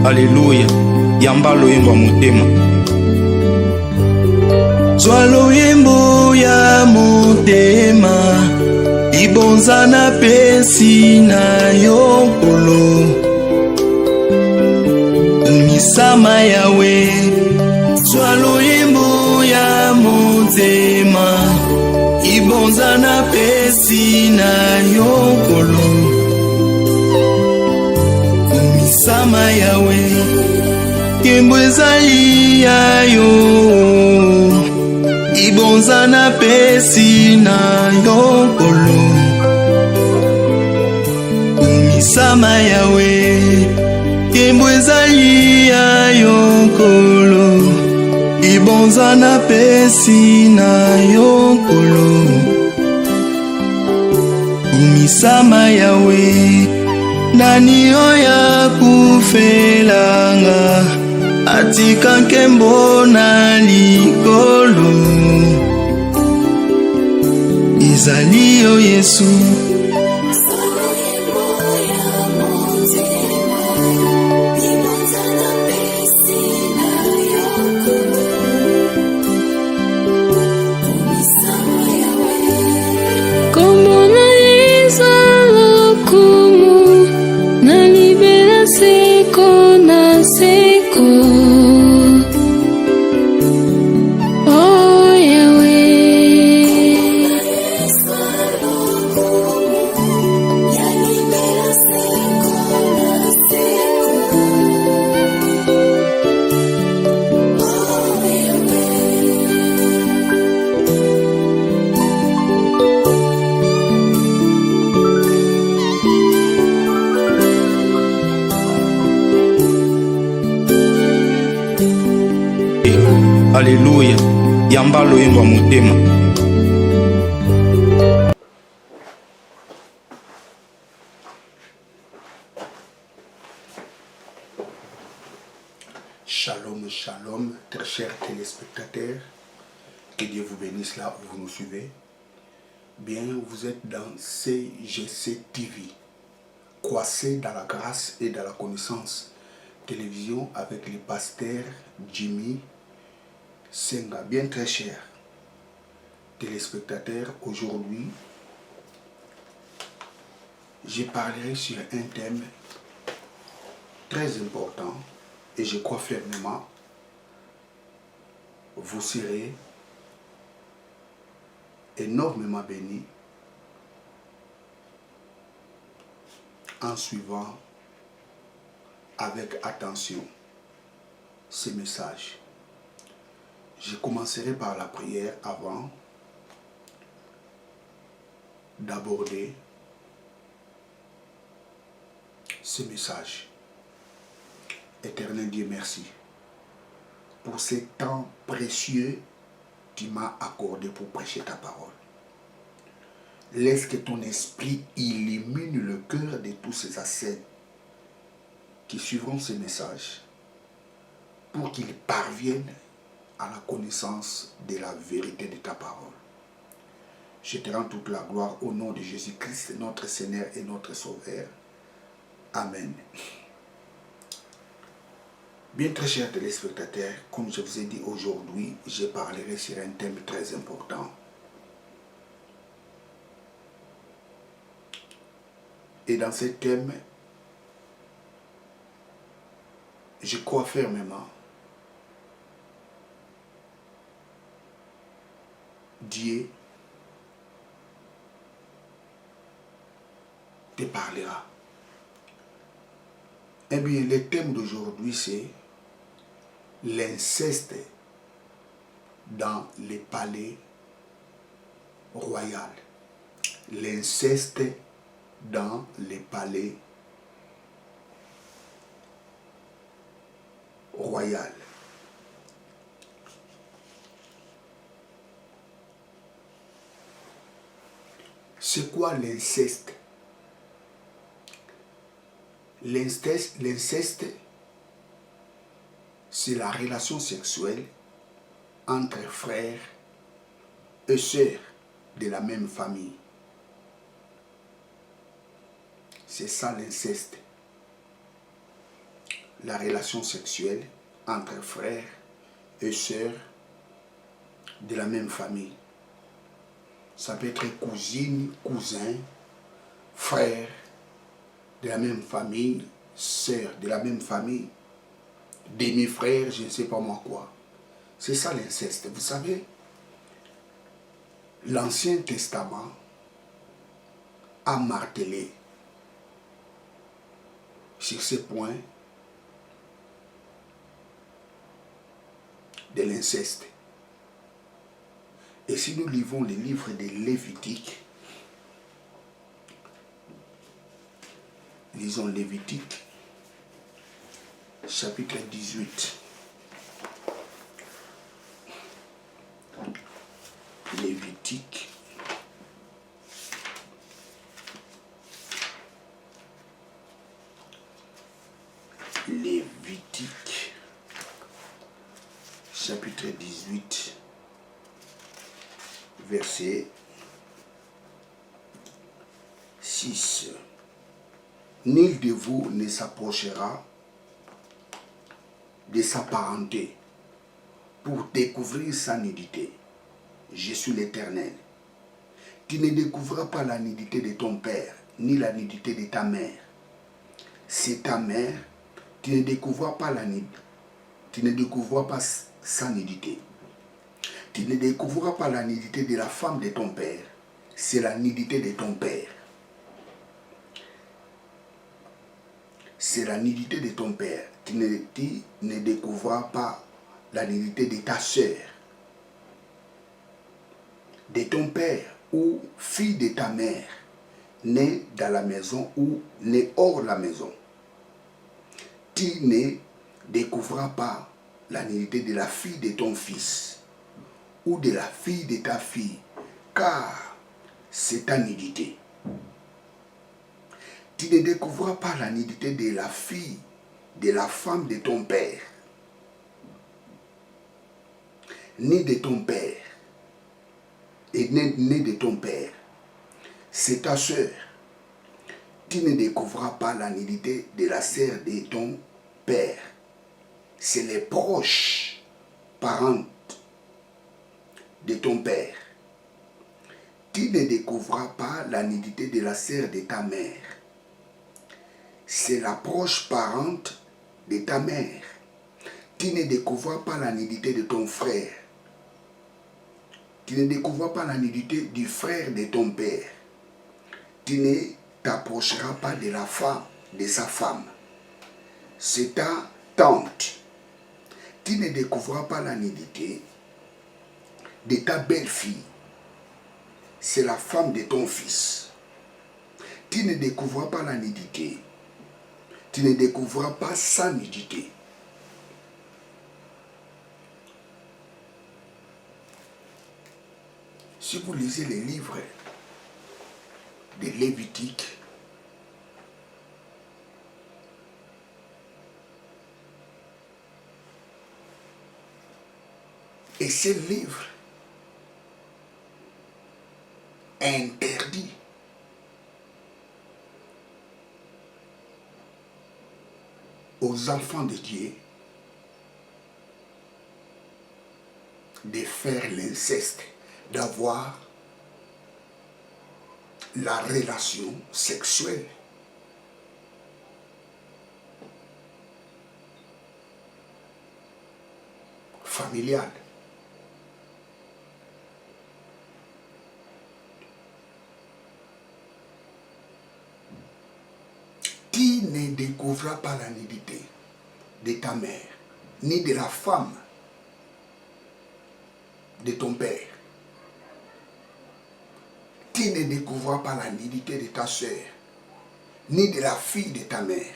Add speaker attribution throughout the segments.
Speaker 1: Alléluia. Yamba loyembo ya motema.
Speaker 2: Zwa loyembo ya motema, libonza na pesi na yo nkolo. Umisama yawe. Zwa loyembo ya motema, libonza na pesi na yo nkolo. Umisama yawe. Kembo ezali ya yo, ibonza na pesi na yo nkolo. Umisama yawe. Kembo ezali ya yo nkolo, ibonza na pesi na yo nkolo. Umisama yawe. Nani oya kufelanga, atika nkembo na likolo. Ezali yo Yesu.
Speaker 1: Alléluia. Yamba loyembo ya motema.
Speaker 3: Shalom, shalom, très chers téléspectateurs. Que Dieu vous bénisse là où vous nous suivez. Bien, vous êtes dans CGC TV. Croissez dans la grâce et dans la connaissance. Télévision avec le pasteur Jimmy Senga. Bien, très chers téléspectateurs, aujourd'hui, je parlerai sur un thème très important et je crois fermement vous serez énormément bénis en suivant avec attention ces messages. Je commencerai par la prière avant d'aborder ce message. Éternel Dieu, merci pour ce temps précieux que tu m'as accordé pour prêcher ta parole. Laisse que ton esprit illumine le cœur de tous ces ascènes qui suivront ce message pour qu'ils parviennent à la connaissance de la vérité de ta parole. Je te rends toute la gloire au nom de Jésus-Christ, notre Seigneur et notre Sauveur. Amen. Bien, très chers téléspectateurs, comme je vous ai dit aujourd'hui, je parlerai sur un thème très important. Et dans ce thème, je crois fermement, Dieu te parlera. Eh bien, le thème d'aujourd'hui, c'est l'inceste dans les palais royaux. L'inceste dans les palais royaux. C'est quoi l'inceste? L'inceste, c'est la relation sexuelle entre frères et sœurs de la même famille. C'est ça l'inceste. la relation sexuelle entre frères et sœurs de la même famille. Ça peut être cousine, cousin, frère de la même famille, sœur de la même famille, demi-frère, je ne sais pas moi quoi. C'est ça l'inceste. Vous savez, l'Ancien Testament a martelé sur ce point de l'inceste. Et si nous lisons les livres de Lévitique, lisons Lévitique, chapitre 18. Lévitique. Lévitique, chapitre 18, verset 6. Nul de vous ne s'approchera de sa parenté pour découvrir sa nudité. Je suis l'Éternel. Tu ne découvriras pas la nudité de ton père, ni la nudité de ta mère. C'est ta mère, tu ne découvriras pas la nudité. Tu ne découvriras pas sa nudité. Tu ne découvriras pas la nudité de la femme de ton père. C'est la nudité de ton père. C'est la nudité de ton père. Tu ne découvriras pas la nudité de ta sœur, de ton père ou fille de ta mère, née dans la maison ou née hors la maison. Tu ne découvriras pas la nudité de la fille de ton fils ou de la fille de ta fille, car c'est ta nudité. Tu ne découvriras pas la nudité de la fille de la femme de ton père, ni de ton père, et ni de ton père. C'est ta sœur. Tu ne découvriras pas la nudité de la sœur de ton père. C'est les proches parents de ton père. Tu ne découvriras pas la nudité de la sœur de ta mère. C'est la proche parente de ta mère. Tu ne découvriras pas la nudité de ton frère. Tu ne découvriras pas la nudité du frère de ton père. Tu ne t'approcheras pas de la femme, de sa femme. C'est ta tante. Tu ne découvriras pas la nudité de ta belle-fille. C'est la femme de ton fils. Tu ne découvriras pas la nudité. Tu ne découvriras pas sa nudité. Si vous lisez les livres de Lévitique, et ce livre interdit aux enfants de Dieu de faire l'inceste, d'avoir la relation sexuelle. Familiale. Tu ne découvriras pas la nudité de ta mère, ni de la femme de ton père. Tu ne découvriras pas la nudité de ta sœur, ni de la fille de ta mère.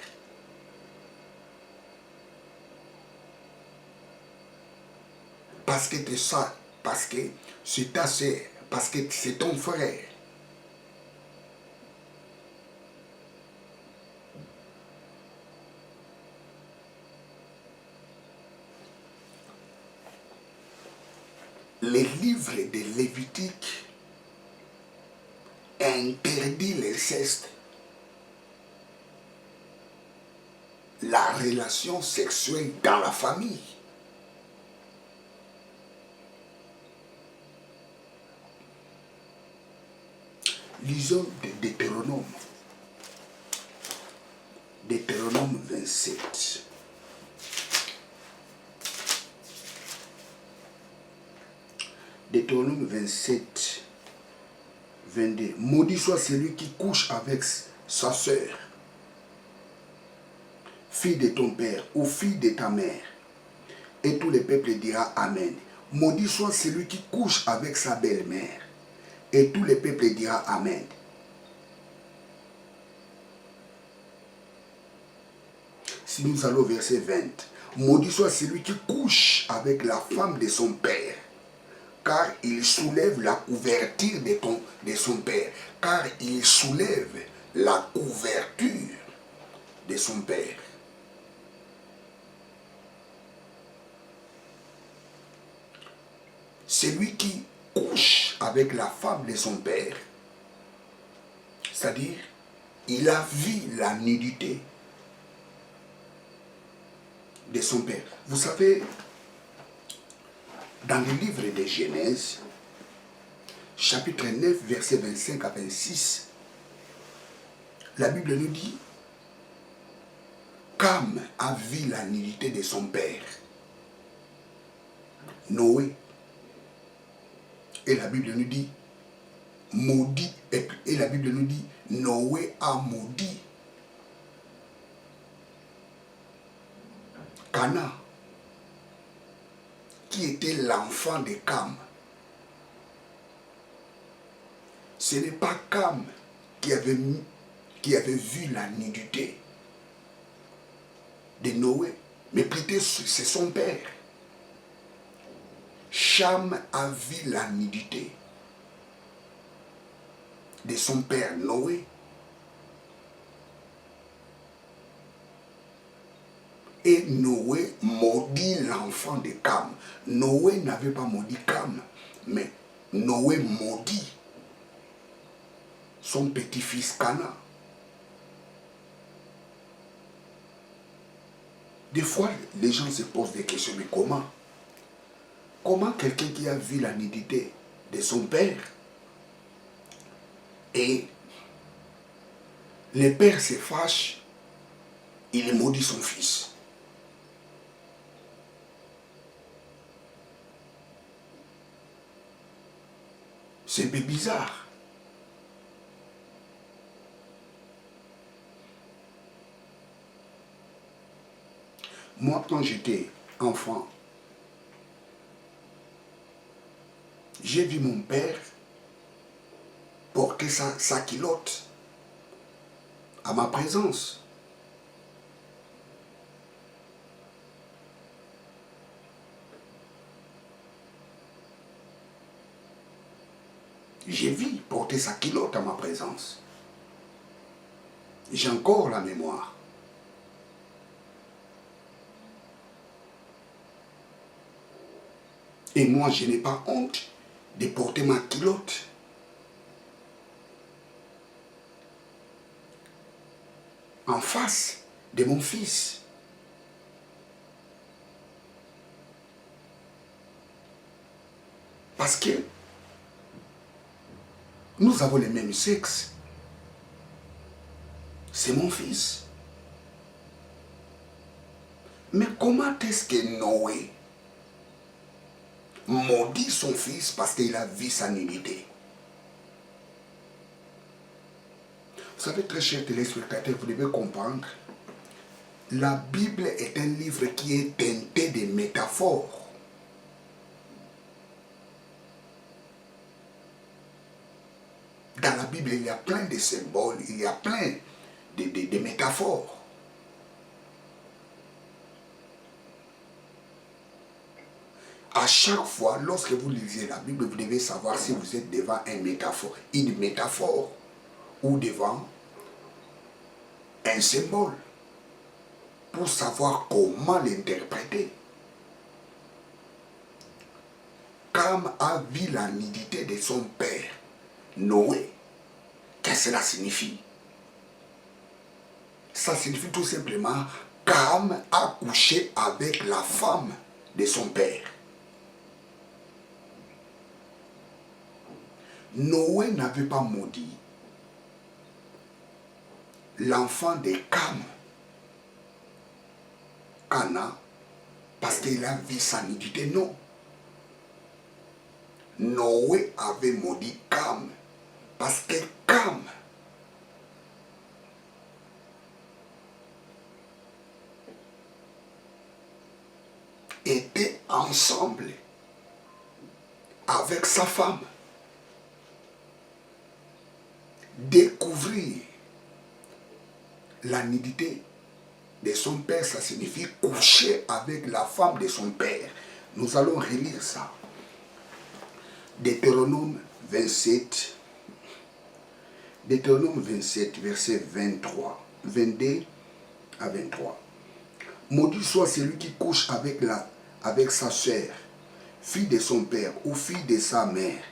Speaker 3: Parce que c'est ça, parce que c'est ta sœur, parce que c'est ton frère. Les livres de Lévitique interdit l'inceste, la la relation sexuelle dans la famille. Lisons Deutéronome. Deutéronome 27. Deutéronome 27, 22. Maudit soit celui qui couche avec sa sœur, fille de ton père ou fille de ta mère. Et tout le peuple dira Amen. Maudit soit celui qui couche avec sa belle-mère. Et tout le peuple dira Amen. Si nous allons au verset 20. Maudit soit celui qui couche avec la femme de son père, car il soulève la couverture de son père. Car il soulève la couverture de son père. Celui qui couche avec la femme de son père, c'est-à-dire, il a vu la nudité de son père. Vous savez, dans le livre de Genèse, chapitre 9, verset 25 à 26, la Bible nous dit, Cam a vu la nudité de son père, Noé. Et la Bible nous dit, maudit, et la Bible nous dit, Noé a maudit Cana, qui était l'enfant de Cam. Ce n'est pas Cam qui avait vu la nudité de Noé, mais plutôt c'est son père. Cham a vu la nudité de son père Noé. Et Noé maudit l'enfant de Cam. Noé n'avait pas maudit Cam, mais Noé maudit son petit-fils Cana. Des fois, les gens se posent des questions, mais comment? Comment quelqu'un qui a vu la nudité de son père et le père se fâche, il maudit son fils? C'est un peu bizarre. Moi, quand j'étais enfant, j'ai vu mon père porter sa culotte à ma présence. J'ai vu porter sa culotte à ma présence. J'ai encore la mémoire. Et moi, je n'ai pas honte de porter ma culotte. En face de mon fils. Parce que nous avons le même sexe. C'est mon fils. Mais comment est-ce que Noé maudit son fils parce qu'il a vu sa nudité? Vous savez, très chers téléspectateurs, vous devez comprendre, la Bible est un livre qui est teinté de métaphores. Dans la Bible, il y a plein de symboles, il y a plein de métaphores. À chaque fois, lorsque vous lisez la Bible, vous devez savoir si vous êtes devant une métaphore ou devant un symbole pour savoir comment l'interpréter. Cam a vu la nudité de son père, Noé. Qu'est-ce que cela signifie? Ça signifie tout simplement Cam a couché avec la femme de son père. Noé n'avait pas maudit l'enfant de Cam, Cana, parce qu'il a vu sa nudité. Non. Noé avait maudit Cam parce que Cam était ensemble avec sa femme. Découvrir la nudité de son père, ça signifie coucher avec la femme de son père. Nous allons relire ça. Deutéronome 27, verset 23, 22 à 23. Maudit soit celui qui couche avec sa sœur, fille de son père ou fille de sa mère.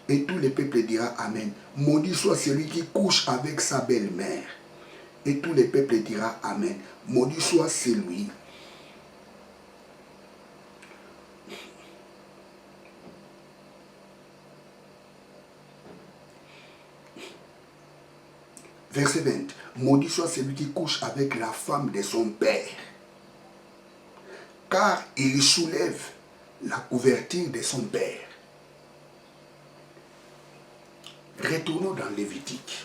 Speaker 3: Et tout le peuple dira Amen. Maudit soit celui qui couche avec sa belle-mère. Et tout le peuple dira Amen. Maudit soit celui Verset 20. Maudit soit celui qui couche avec la femme de son père, car il soulève la couverture de son père. Retournons dans Lévitique.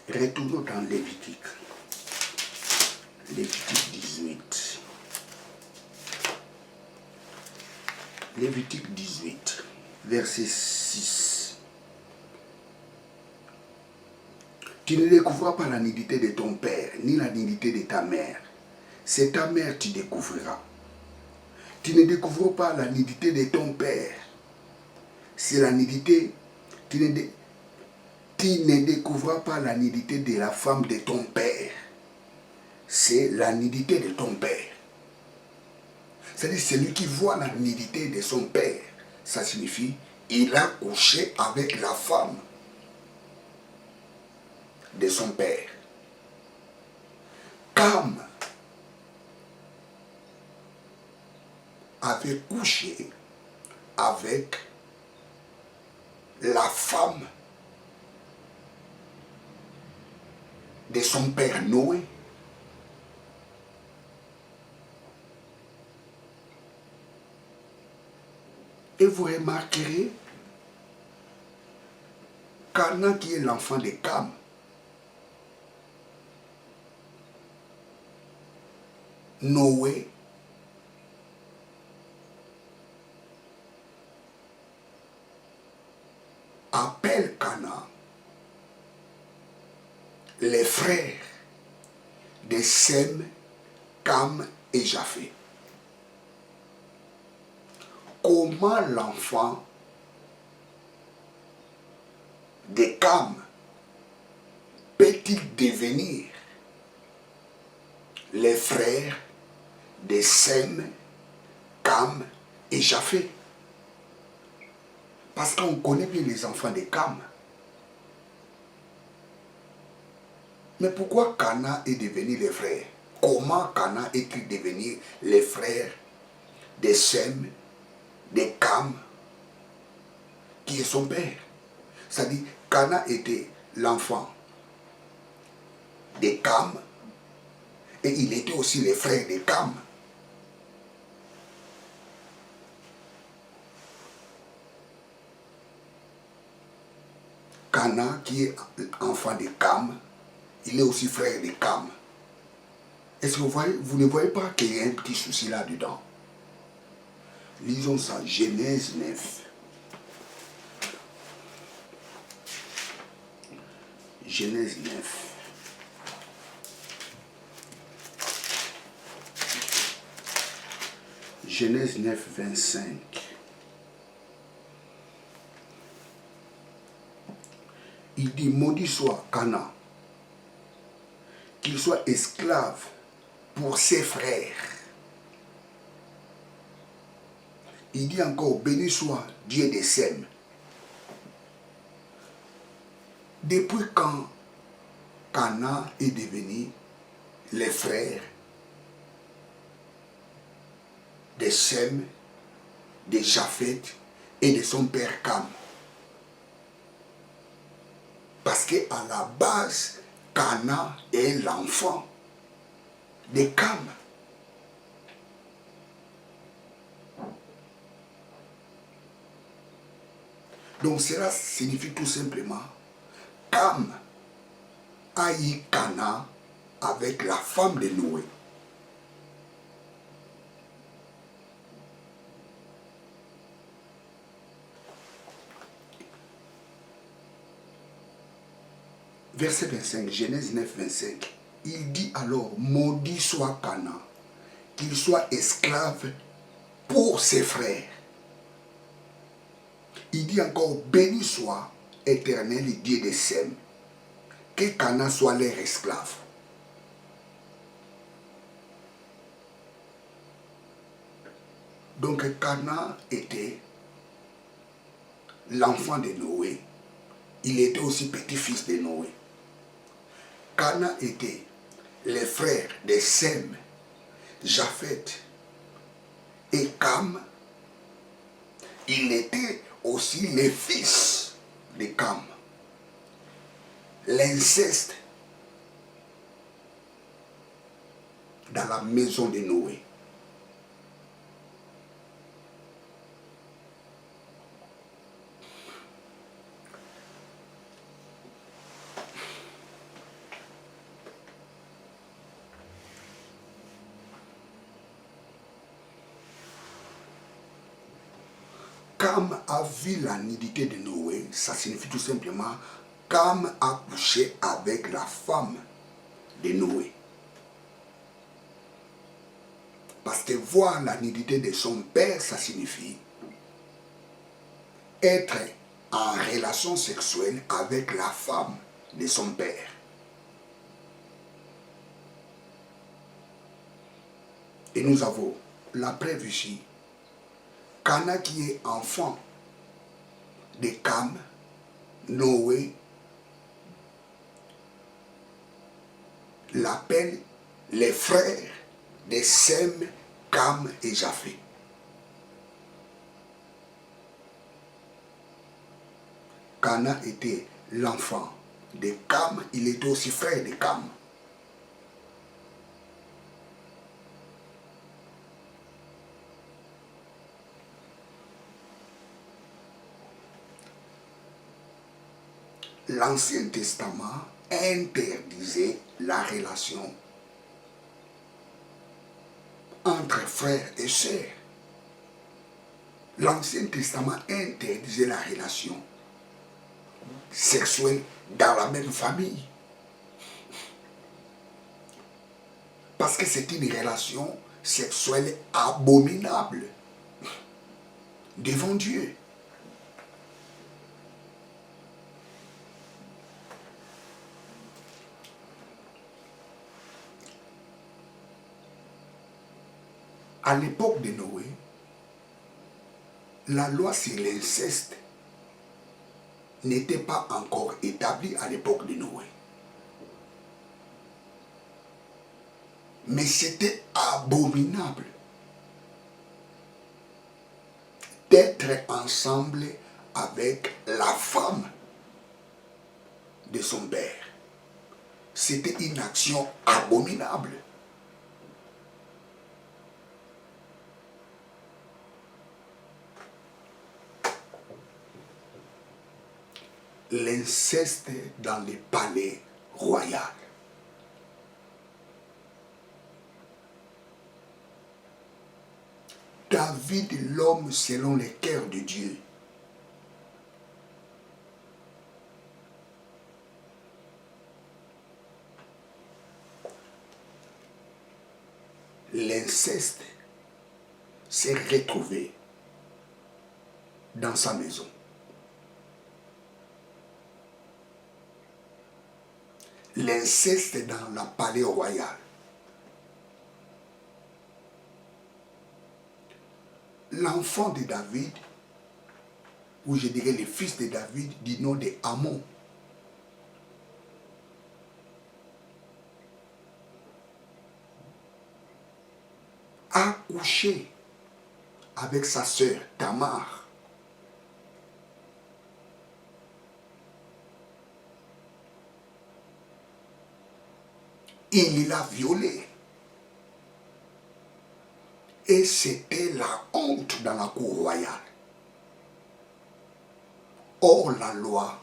Speaker 3: Retournons dans Lévitique. Lévitique 18. Lévitique 18, verset 6. Tu ne découvriras pas la nudité de ton père, ni la nudité de ta mère. C'est ta mère qui découvrira. Tu ne découvriras pas la nudité de ton père. C'est la nudité. Tu ne découvriras pas la nudité de la femme de ton père. C'est la nudité de ton père. C'est-à-dire celui qui voit la nudité de son père. Ça signifie il a couché avec la femme de son père. Cam avait couché avec la femme de son père Noé. Et vous remarquerez Cana, qui est l'enfant de Cam, Noé appelle Cana les frères de Sem, Cam et Japheth. Comment l'enfant de Cam peut-il devenir les frères de Sem, Cam et Japheth? Parce qu'on connaît bien les enfants de Cam. Mais pourquoi Cana est devenu les frères? Comment Cana est-il devenu les frères de Sem, de Cam, qui est son père? C'est-à-dire, Cana était l'enfant de Cam et il était aussi le frère de Cam. Cana, qui est enfant de Cam, il est aussi frère de Cam. Est-ce que vous ne voyez pas qu'il y a un petit souci là-dedans? Lisons ça, Genèse 9. Genèse 9. Genèse 9, 25. Il dit, maudit soit Cana, qu'il soit esclave pour ses frères. Il dit encore, béni soit Dieu de Sem, Depuis quand Cana est devenu les frères de Sem, de Japhet et de son père Cam. Parce qu'à la base, Cana est l'enfant de Cam. Donc cela signifie tout simplement Cam a eu Cana avec la femme de Noé. Verset 25, Genèse 9, 25. Il dit alors, maudit soit Cana, qu'il soit esclave pour ses frères. Il dit encore, béni soit Éternel, Dieu de Sem, que Cana soit leur esclave. Donc Cana était l'enfant de Noé. Il était aussi petit-fils de Noé. Cana était les frères de Sem, Japhet et Cam. Il était aussi les fils de Cam. L'inceste dans la maison de Noé. Cam a vu la nudité de Noé, ça signifie tout simplement Cam a couché avec la femme de Noé. Parce que voir la nudité de son père, ça signifie être en relation sexuelle avec la femme de son père. Et nous avons la preuve ici. Cana qui est enfant de Cam, Noé, l'appelle les frères de Sem, Cam et Japhet. Cana était l'enfant de Cam, il était aussi frère de Cam. L'Ancien Testament interdisait la relation entre frères et sœurs. L'Ancien Testament interdisait la relation sexuelle dans la même famille. Parce que c'est une relation sexuelle abominable devant Dieu. À l'époque de Noé, la loi sur l'inceste n'était pas encore établie à l'époque de Noé. Mais c'était abominable d'être ensemble avec la femme de son père. C'était une action abominable. L'inceste dans les palais royaux. David, l'homme selon le cœur de Dieu. L'inceste s'est retrouvé dans sa maison. L'inceste dans le palais royal. L'enfant de David, ou je dirais le fils de David, du nom de Amon, couché avec sa sœur Tamar. Il l'a violée. Et c'était la honte dans la cour royale. Or, la loi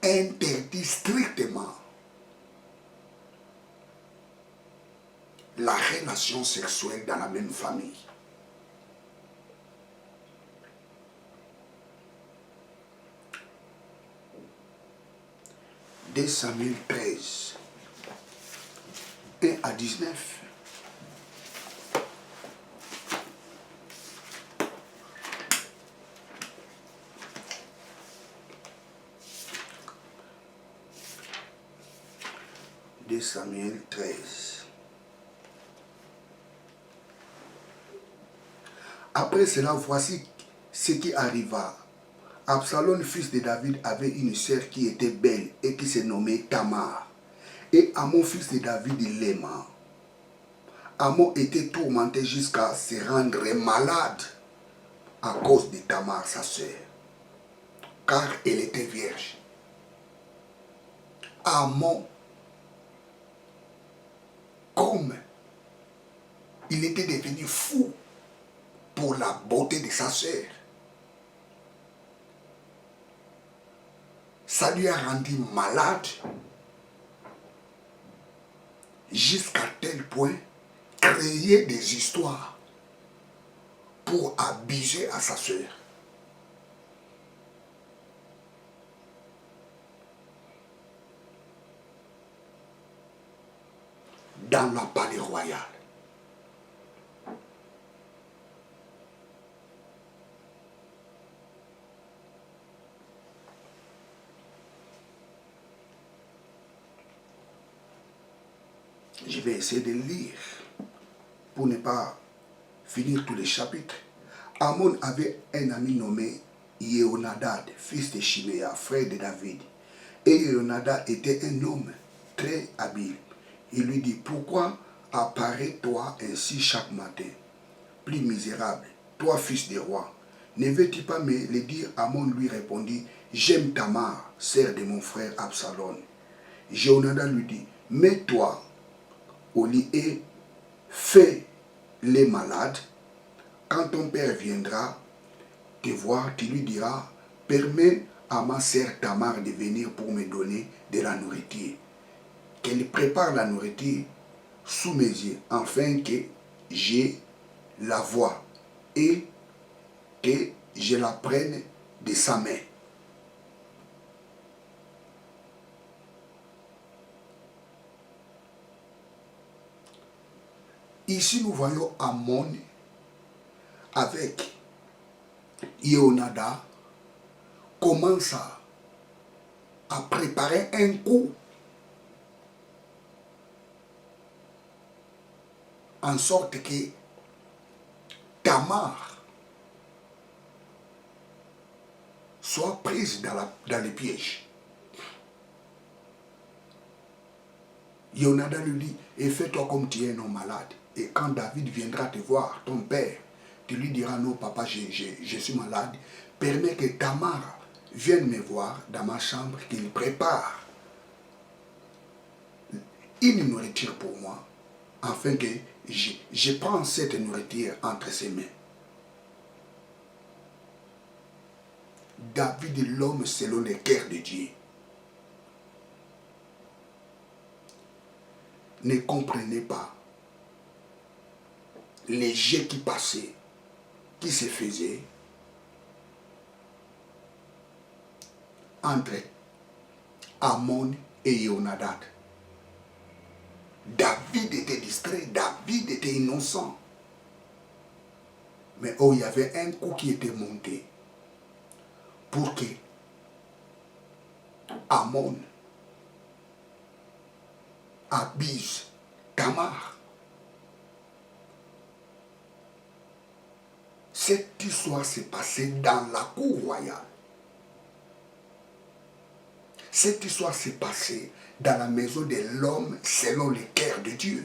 Speaker 3: interdit strictement la relation sexuelle dans la même famille. Dès Samuel 13, 1 à 19. De Samuel 13. Après cela, voici ce qui arriva. Absalom, fils de David, avait une sœur qui était belle et qui se nommait Tamar. Et Amon, fils de David, l'aima. Amon était tourmenté jusqu'à se rendre malade à cause de Tamar, sa sœur, car elle était vierge. Amon, comme il était devenu fou pour la beauté de sa sœur, ça lui a rendu malade jusqu'à tel point créer des histoires pour abuser à sa sœur. Dans la palais royal. Je vais essayer de lire pour ne pas finir tous les chapitres. Amon avait un ami nommé Yehonadad, fils de Shiméa, frère de David. Et Yehonadad était un homme très habile. Il lui dit, pourquoi apparais-toi ainsi chaque matin, plus misérable, toi fils de roi? Ne veux-tu pas me le dire? Amon lui répondit, j'aime Tamar, sœur de mon frère Absalom. Yehonadad lui dit, mets-toi au lit et fais les malades. Quand ton père viendra te voir, tu lui diras, permets à ma sœur Tamar de venir pour me donner de la nourriture. Qu'elle prépare la nourriture sous mes yeux, afin que j'ai la voie et que je la prenne de sa main. Ici, nous voyons Amon avec Yehonadad commence à préparer un coup en sorte que Tamar soit prise dans les pièges. Yehonadad lui dit, et fais-toi comme tu es un homme malade. Et quand David viendra te voir, ton père, tu lui diras, non papa, je suis malade. Permets que Tamar vienne me voir dans ma chambre, qu'il prépare une nourriture pour moi, afin que je prends cette nourriture entre ses mains. David, l'homme selon le cœur de Dieu, ne comprenait pas les jets qui passaient, qui se faisaient entre Amon et Yehonadad. David était distrait, David était innocent. Mais il y avait un coup qui était monté pour que Amon abuse Tamar. Cette histoire s'est passée dans la cour royale. Cette histoire s'est passée dans la maison de l'homme selon le cœur de Dieu.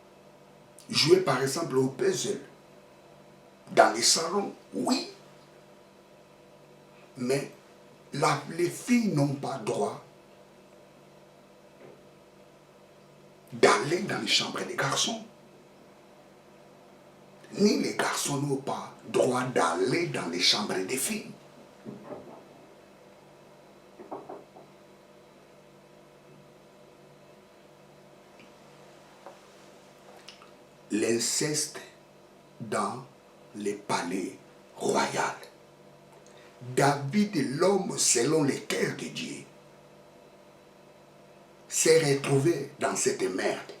Speaker 3: Jouer par exemple au puzzle dans les salons, oui. Mais les filles n'ont pas droit d'aller dans les chambres des garçons. Ni les garçons n'ont pas droit d'aller dans les chambres des filles. L'inceste dans les palais royaux. David, l'homme selon le cœur de Dieu, s'est retrouvé dans cette merde.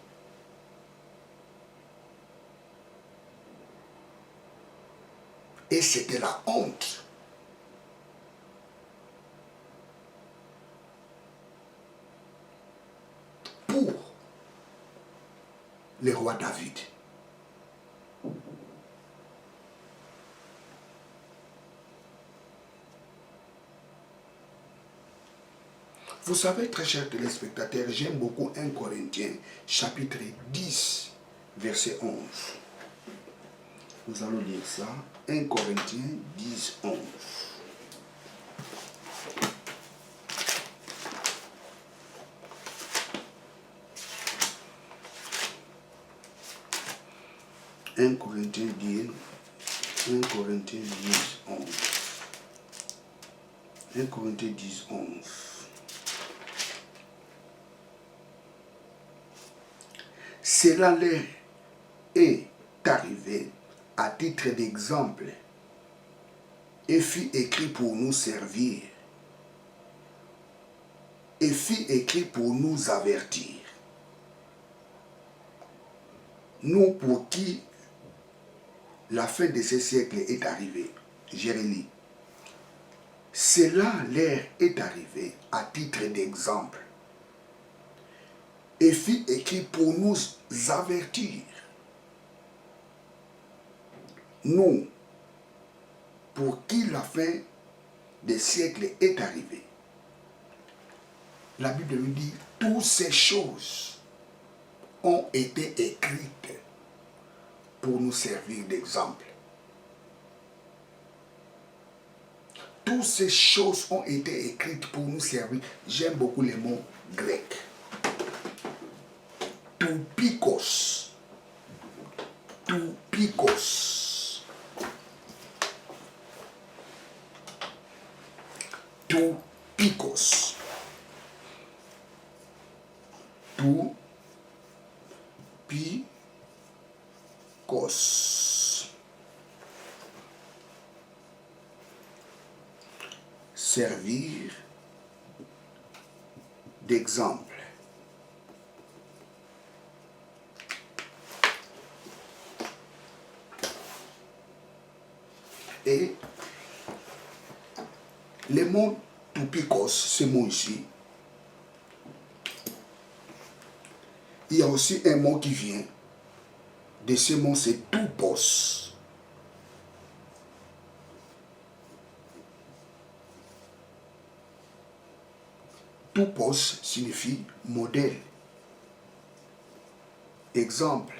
Speaker 3: Et c'était la honte. Pour le roi David. Vous savez, très chers téléspectateurs, j'aime beaucoup 1 Corinthiens, chapitre 10, verset 11. Nous allons lire ça. 1 Corinthiens 10, 11. Un Corinthiens 10, 1 Corinthiens 10, 11. 1 Corinthiens 10, 11. Cela leur est arrivé à titre d'exemple et fut écrit pour nous servir et fut écrit pour nous avertir. Nous pour qui la fin de ce siècle est arrivée. Jérémie. Cela leur est arrivé à titre d'exemple et fut écrit pour nous avertir. Nous, pour qui la fin des siècles est arrivée. La Bible nous dit, toutes ces choses ont été écrites pour nous servir d'exemple. Toutes ces choses ont été écrites pour nous servir. J'aime beaucoup les mots grecs. Toupikos. Toupikos. Toupikos. Toupikos. Servir d'exemple. Et le mot toupikos, ce mot ici, il y a aussi un mot qui vient de ce mot, c'est toupos. Toupos signifie modèle, exemple,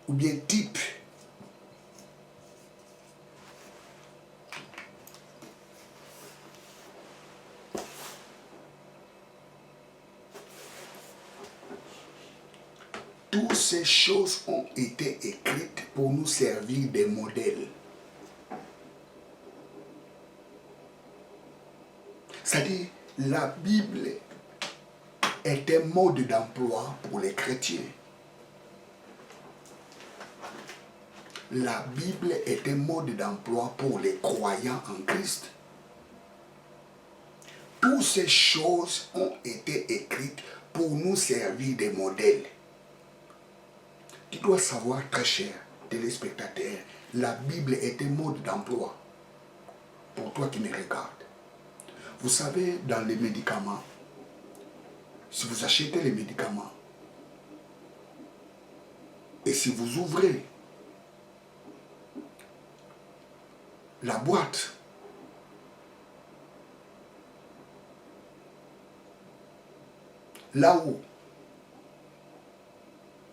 Speaker 3: ou bien type. Toutes ces choses ont été écrites pour nous servir de modèles. C'est-à-dire, la Bible est un mode d'emploi pour les chrétiens. La Bible est un mode d'emploi pour les croyants en Christ. Toutes ces choses ont été écrites pour nous servir de modèles. Tu dois savoir, très cher téléspectateur, la Bible est un mode d'emploi pour toi qui me regardes. Vous savez, dans les médicaments, si vous achetez les médicaments, et si vous ouvrez la boîte, là où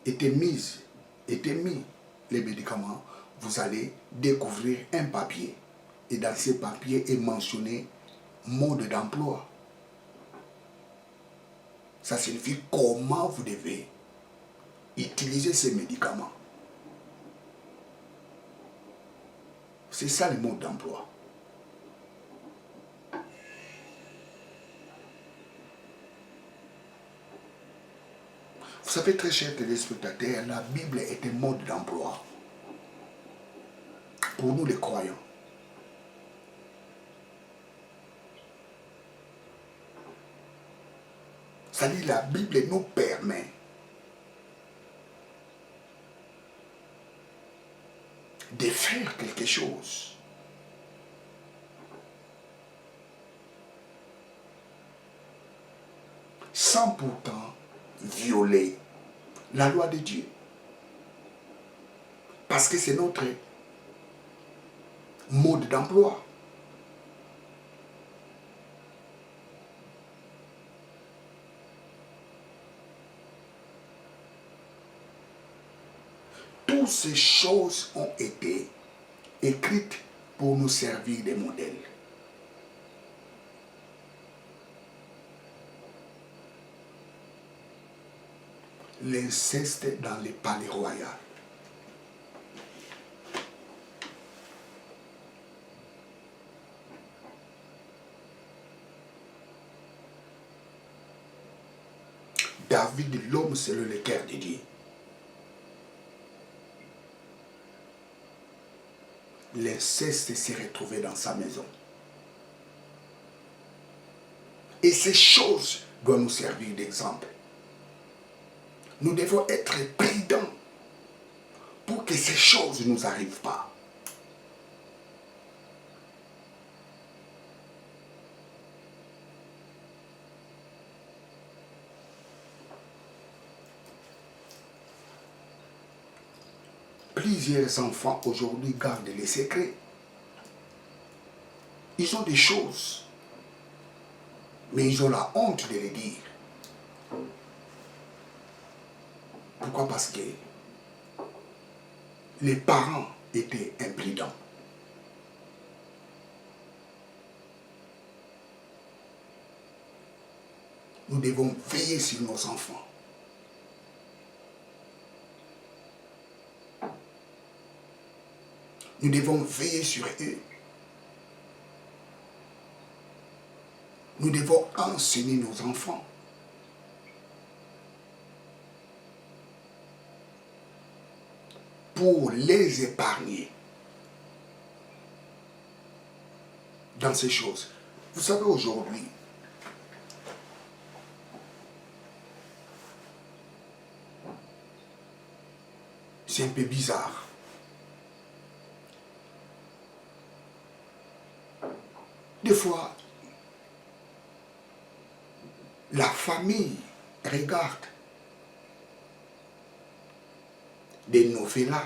Speaker 3: était mis les médicaments, vous allez découvrir un papier. Et dans ce papier est mentionné mode d'emploi. Ça signifie comment vous devez utiliser ces médicaments. C'est ça le mode d'emploi. Vous savez, très chers téléspectateurs, la Bible est un mode d'emploi pour nous les croyants. C'est-à-dire la Bible nous permet de faire quelque chose. Sans pourtant violer la loi de Dieu. Parce que c'est notre mode d'emploi. Toutes ces choses ont été écrites pour nous servir de modèles. L'inceste dans les palais royaux. David, l'homme selon le cœur de Dieu. L'inceste s'est retrouvé dans sa maison. Et ces choses doivent nous servir d'exemple. Nous devons être prudents pour que ces choses ne nous arrivent pas. Plusieurs enfants aujourd'hui gardent les secrets. Ils ont des choses, mais ils ont la honte de les dire. Pourquoi? Parce que les parents étaient imprudents. Nous devons veiller sur nos enfants. Nous devons veiller sur eux. Nous devons enseigner nos enfants. Pour les épargner dans ces choses. Vous savez, aujourd'hui, c'est un peu bizarre. Des fois, la famille regarde des novellas,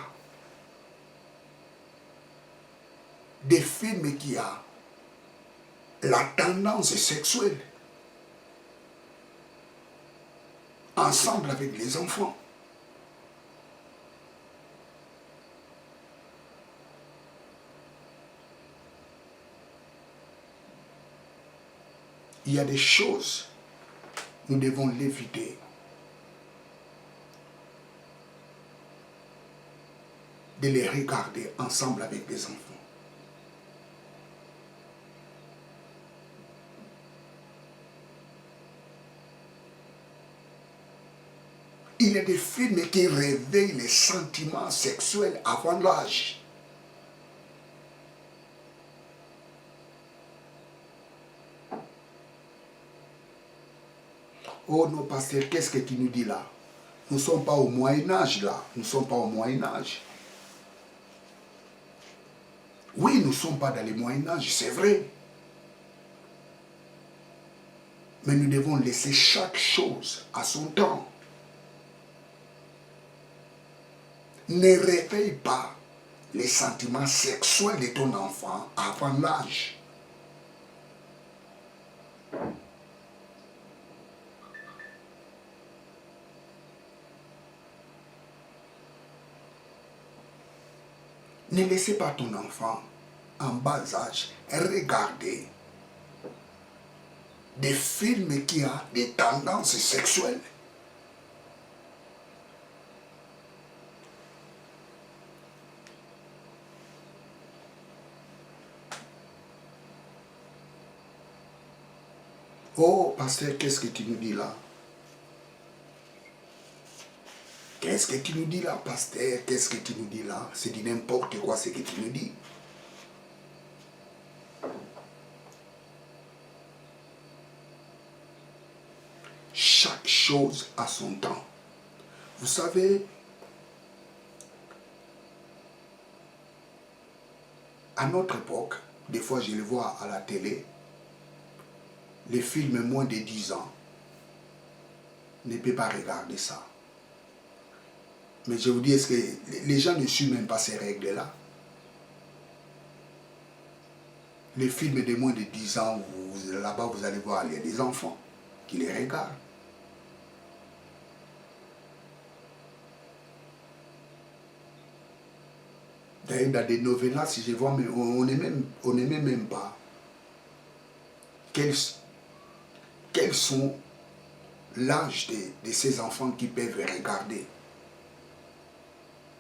Speaker 3: des films qui ont la tendance sexuelle ensemble avec les enfants. Il y a des choses, nous devons l'éviter. De les regarder ensemble avec les enfants. Il y a des films qui réveillent les sentiments sexuels avant l'âge. Oh non, pasteur, qu'est-ce que tu nous dis là? Nous ne sommes pas au Moyen-Âge là. Nous ne sommes pas au Moyen-Âge. Oui, nous ne sommes pas dans le Moyen-Âge, c'est vrai. Mais nous devons laisser chaque chose à son temps. Ne réveille pas les sentiments sexuels de ton enfant avant l'âge. Ne laissez pas ton enfant en bas âge regarder des films qui ont des tendances sexuelles. Oh, pasteur, qu'est-ce que tu nous dis là? Qu'est-ce que tu nous dis là, pasteur? Qu'est-ce que tu nous dis là? C'est du n'importe quoi ce que tu nous dis. Chaque chose a son temps. Vous savez, à notre époque, des fois je le vois à la télé, les films moins de 10 ans ne peuvent pas regarder ça. Mais je vous dis, est-ce que les gens ne suivent même pas ces règles-là? Les films de moins de 10 ans, là-bas vous allez voir, il y a des enfants qui les regardent. D'ailleurs, dans des novellas, si je vois, mais on n'aimait même pas quels sont l'âge de ces enfants qui peuvent regarder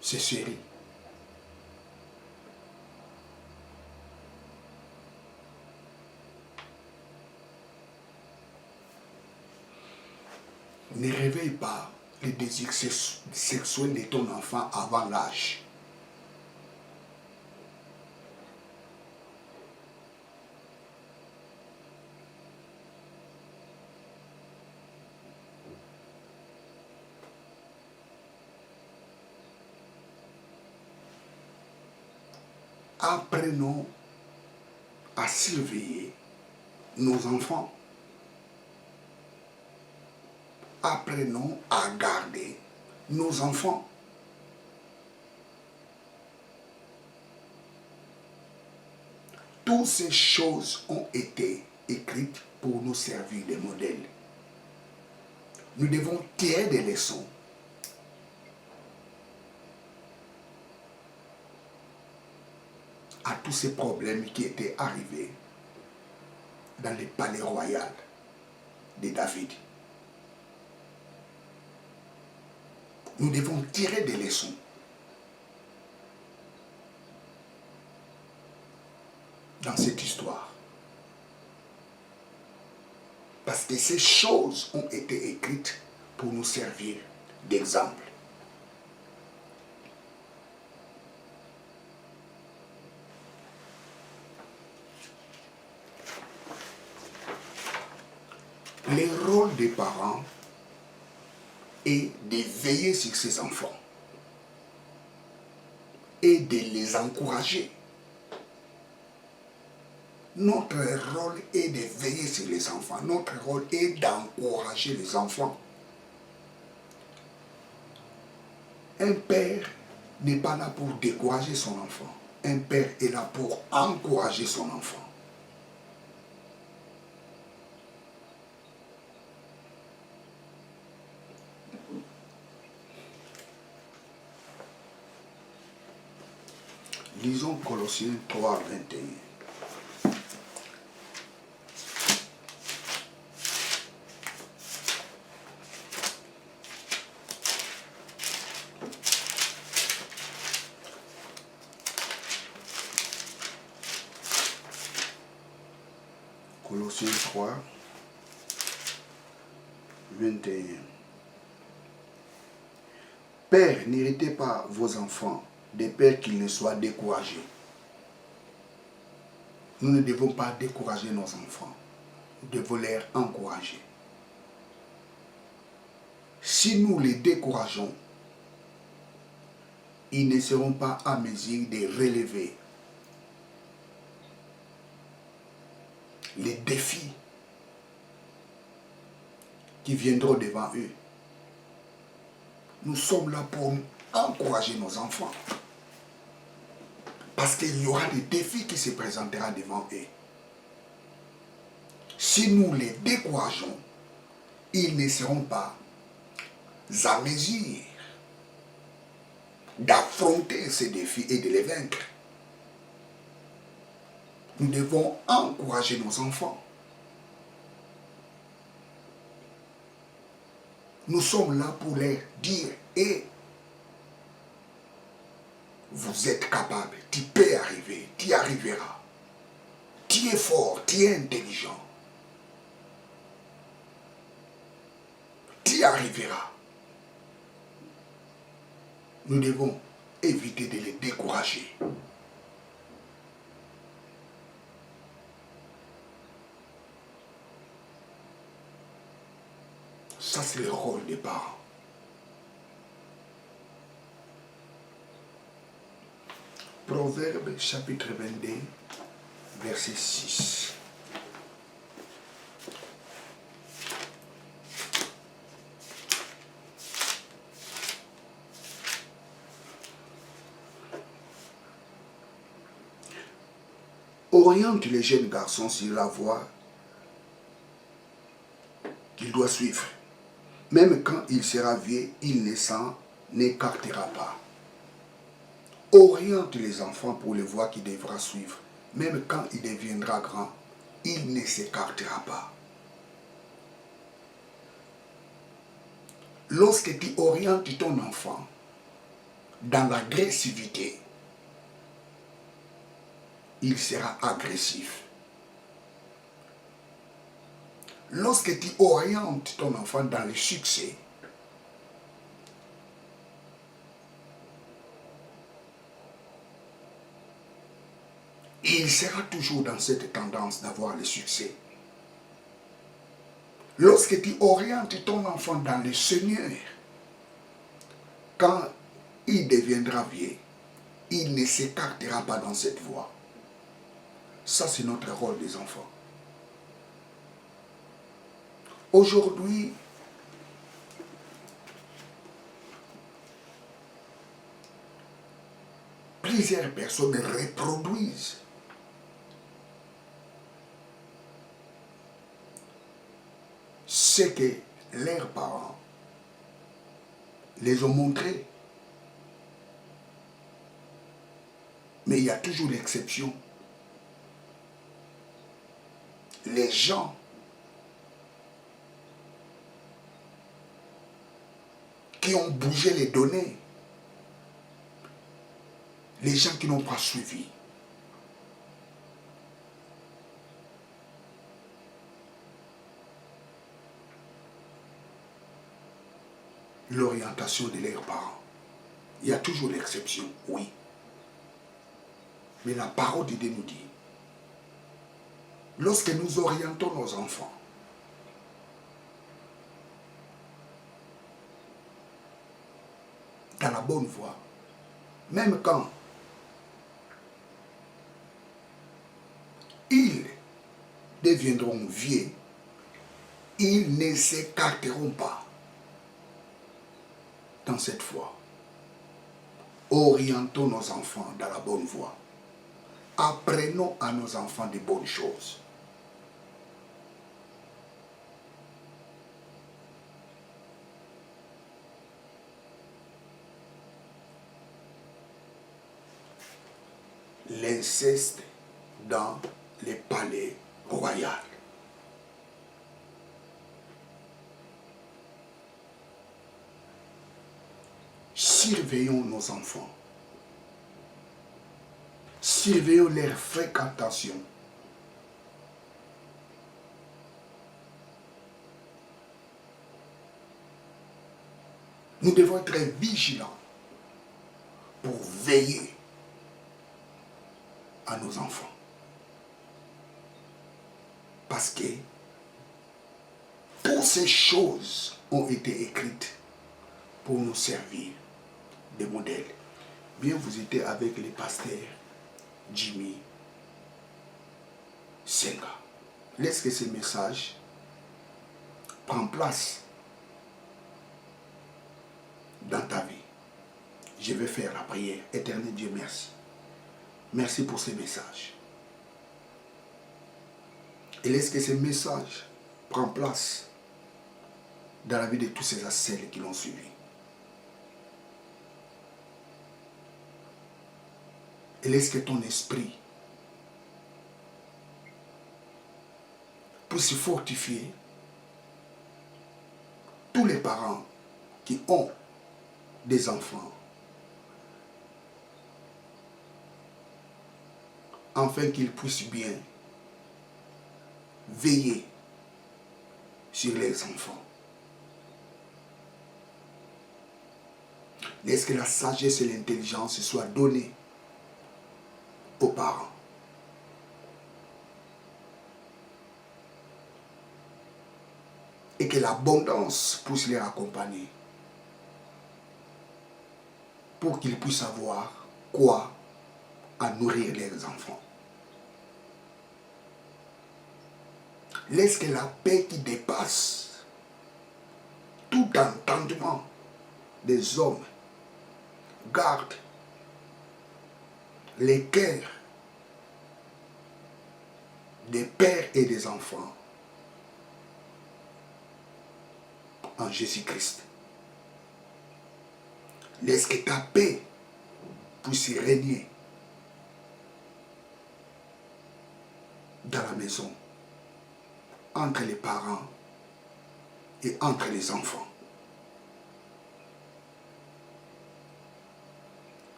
Speaker 3: ces séries. Ne réveille pas les désirs sexuels de ton enfant avant l'âge. Apprenons à surveiller nos enfants. Apprenons à garder nos enfants. Toutes ces choses ont été écrites pour nous servir de modèles. Nous devons tirer des leçons. À tous ces problèmes qui étaient arrivés dans le palais royal de David. Nous devons tirer des leçons. Dans cette histoire. Parce que ces choses ont été écrites pour nous servir d'exemple. Le rôle des parents est de veiller sur ses enfants et de les encourager. Notre rôle est de veiller sur les enfants. Notre rôle est d'encourager les enfants. Un père n'est pas là pour décourager son enfant. Un père est là pour encourager son enfant. Lisons Colossiens 3, 21. Colossiens 3, 21. Père, n'héritez pas vos enfants de peur qu'ils ne soient découragés. Nous ne devons pas décourager nos enfants. Nous devons les encourager. Si nous les décourageons, ils ne seront pas à mesure de relever les défis qui viendront devant eux. Nous sommes là pour encourager nos enfants. Parce qu'il y aura des défis qui se présenteront devant eux. Si nous les décourageons, ils ne seront pas à mesure d'affronter ces défis et de les vaincre. Nous devons encourager nos enfants. Nous sommes là pour leur dire, et vous êtes capable, tu peux arriver, tu y arriveras. Tu es fort, tu es intelligent. Tu y arriveras. Nous devons éviter de les décourager. Ça, c'est le rôle des parents. Proverbe chapitre 22, verset 6. Oriente les jeunes garçons sur la voie qu'il doit suivre. Même quand il sera vieux, il ne s'en écartera pas. Oriente les enfants pour les voies qu'il devra suivre. Même quand il deviendra grand, il ne s'écartera pas. Lorsque tu orientes ton enfant dans l'agressivité, il sera agressif. Lorsque tu orientes ton enfant dans le succès, il sera toujours dans cette tendance d'avoir le succès. Lorsque tu orientes ton enfant dans le Seigneur, quand il deviendra vieux, il ne s'écartera pas dans cette voie. Ça, c'est notre rôle des enfants. Aujourd'hui, plusieurs personnes reproduisent ce que leurs parents les ont montré. Mais il y a toujours l'exception. Les gens qui ont bougé les données, les gens qui n'ont pas suivi. L'orientation de leurs parents. Il y a toujours l'exception, oui. Mais la parole de Dieu nous dit, lorsque nous orientons nos enfants, dans la bonne voie, même quand ils deviendront vieux, ils ne s'écarteront pas dans cette voie. Orientons nos enfants dans la bonne voie. Apprenons à nos enfants de bonnes choses. L'inceste dans les palais royaux. Surveillons nos enfants. Surveillons leur fréquentation. Nous devons être vigilants pour veiller à nos enfants. Parce que toutes ces choses ont été écrites pour nous servir de modèle. Bien, vous étiez avec les pasteurs Jimmy Senga. Laisse que ce message prenne place dans ta vie. Je vais faire la prière. Éternel Dieu, merci. Merci pour ces messages. Et laisse que ce message prenne place dans la vie de tous ces celles qui l'ont suivi. Et laisse que ton esprit puisse fortifier tous les parents qui ont des enfants, afin qu'ils puissent bien veiller sur les enfants. Laisse que la sagesse et l'intelligence soient données aux parents. Et que l'abondance puisse les accompagner pour qu'ils puissent avoir quoi à nourrir leurs enfants. Laisse que la paix qui dépasse tout entendement des hommes garde les cœurs des pères et des enfants en Jésus-Christ. Laisse que ta paix puisse régner dans la maison, entre les parents et entre les enfants.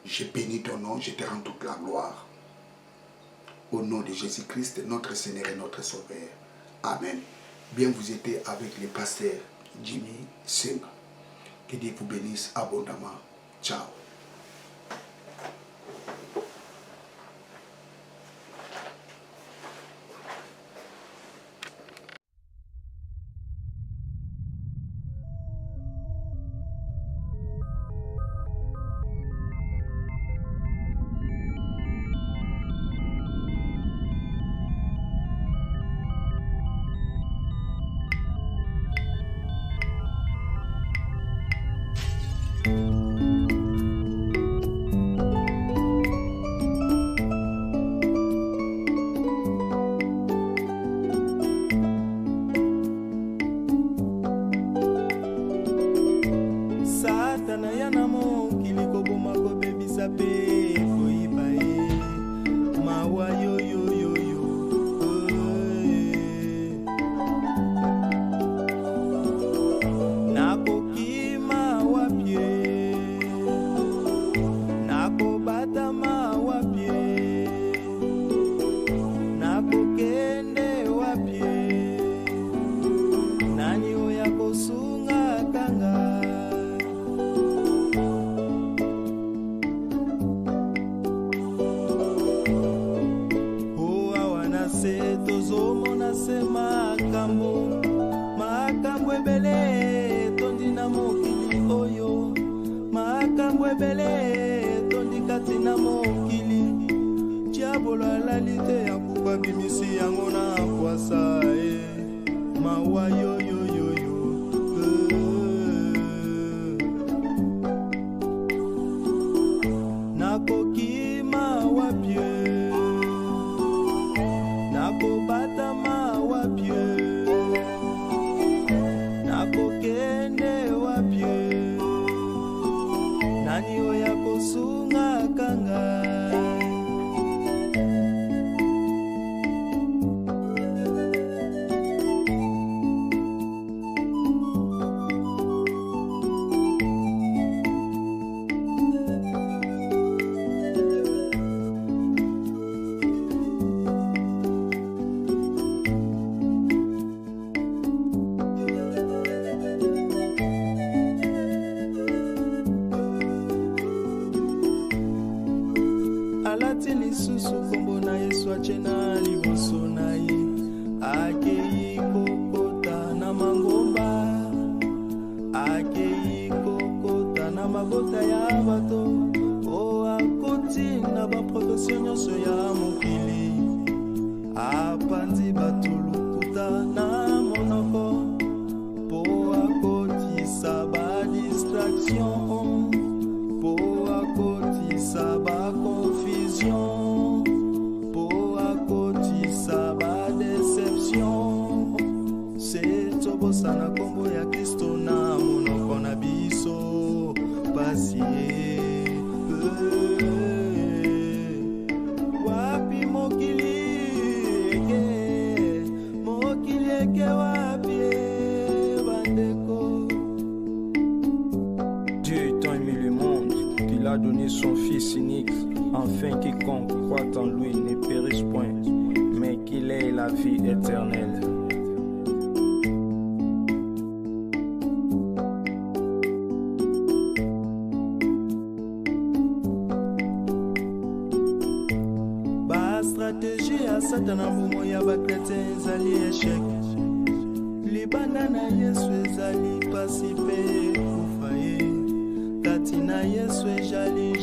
Speaker 3: Je bénis ton nom, je te rends toute la gloire. Au nom de Jésus-Christ, notre Seigneur et notre Sauveur. Amen. Bien, vous étiez avec le pasteur Jimmy Senga. Que Dieu vous bénisse abondamment. Ciao.
Speaker 4: a donné son Fils unique, afin quiconque croit en lui ne périsse point, mais qu'il ait la vie éternelle.
Speaker 2: Stratégie à Satana momo ya bakretien ezali échec. Libanda na Yesu ezali pasi pe kufa ye. Kati na Yesu ezali